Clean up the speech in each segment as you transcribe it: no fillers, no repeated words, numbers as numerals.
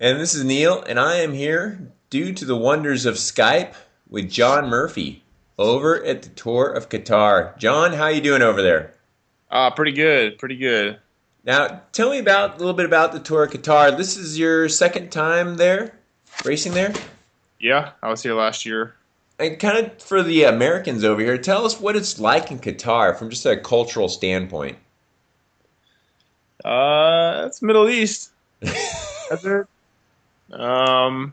And this is Neil, and I am here due to the wonders of Skype with John Murphy over at the Tour of Qatar. John, how you doing over there? Pretty good, pretty good. Now, tell me about a little bit about the Tour of Qatar. This is your second time there, racing there, Yeah, I was here last year. and kind of for the Americans over here, tell us what it's like in Qatar from just a cultural standpoint. It's Middle East. That's it. Um,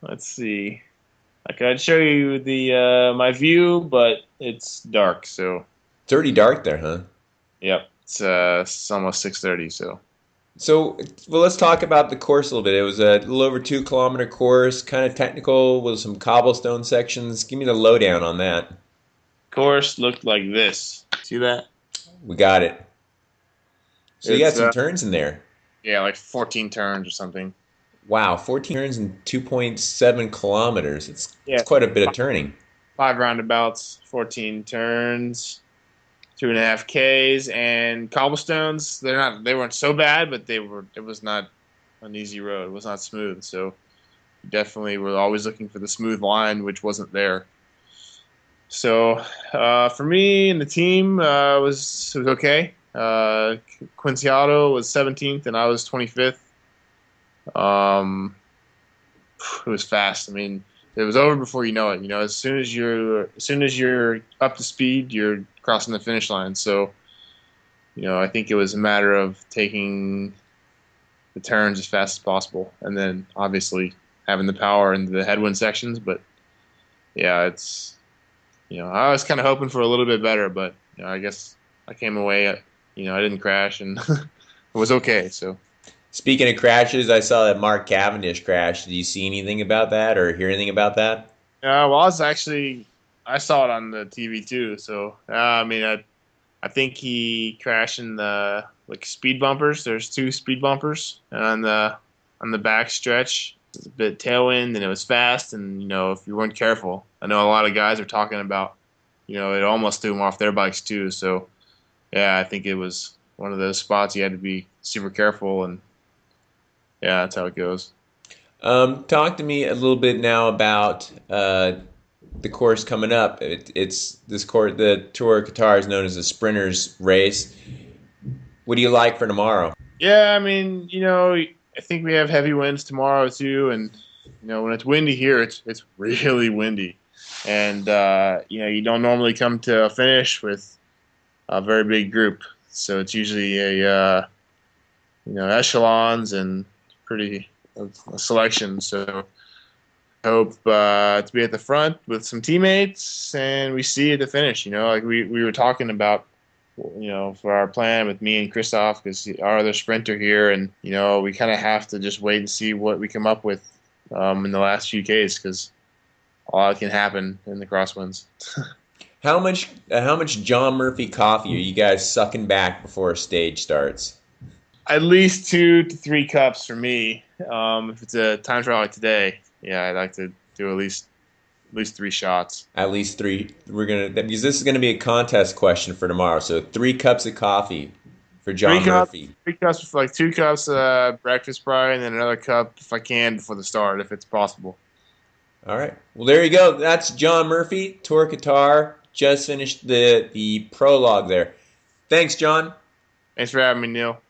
let's see. I could show you the my view, but it's dark, so It's already dark there, huh? yep. It's almost 6:30, so So, well, let's talk about the course a little bit. It was a little over 2 kilometer course, kind of technical with some cobblestone sections. Give me the lowdown on that. course looked like this. See that? We got it. So you got It's some turns in there. yeah, like 14 turns or something. Wow, 14 turns in 2.7 kilometers. It's Yeah, quite a bit of turning. five roundabouts, 14 turns. 2.5 Ks and cobblestones. They weren't so bad, but it was not an easy road. It was not smooth. So definitely we're always looking for the smooth line, which wasn't there. So for me and the team, it was okay. Quinciado was 17th and I was 25th. Um, it was fast. I mean, it was over before you know it. You know, as soon as you're up to speed, you're crossing the finish line. So I think it was a matter of taking the turns as fast as possible, and then obviously having the power in the headwind sections. But yeah, I was kind of hoping for a little bit better, but I guess I came away. I didn't crash, and it was okay. So Speaking of crashes, I saw that Mark Cavendish crashed. Did you see anything about that or hear anything about that? well, I saw it on the TV too. So I mean, I think he crashed in the like speed bumpers. There's two speed bumpers on the back stretch. It was a bit tailwind and it was fast. And if you weren't careful, I know a lot of guys are talking about, it almost threw them off their bikes too. So yeah, I think it was one of those spots you had to be super careful. And yeah, that's how it goes. Talk to me a little bit now about the course coming up. It's this course, the Tour of Qatar is known as a sprinters race. What do you like for tomorrow? Yeah, I mean, I think we have heavy winds tomorrow too, and when it's windy here, it's really windy, and you don't normally come to a finish with a very big group, so it's usually echelons and pretty a selection. So I hope to be at the front with some teammates, and we see at the finish. Like we were talking about for our plan with me and Christoph, because our other sprinter here, and we kind of have to just wait and see what we come up with in the last few Ks, because a lot can happen in the crosswinds. How much John Murphy coffee are you guys sucking back before a stage starts? At least 2 to 3 cups for me. If it's a time trial like today, yeah, I'd like to do at least 3 shots. At least three. We're gonna because this is gonna be a contest question for tomorrow. So 3 cups of coffee for Three John cups, Murphy. 3 cups for like 2 cups breakfast probably, and then another cup if I can before the start, if it's possible. All right. Well, there you go. That's John Murphy, Tour Qatar. Just finished the prologue there. Thanks, John. Thanks for having me, Neil.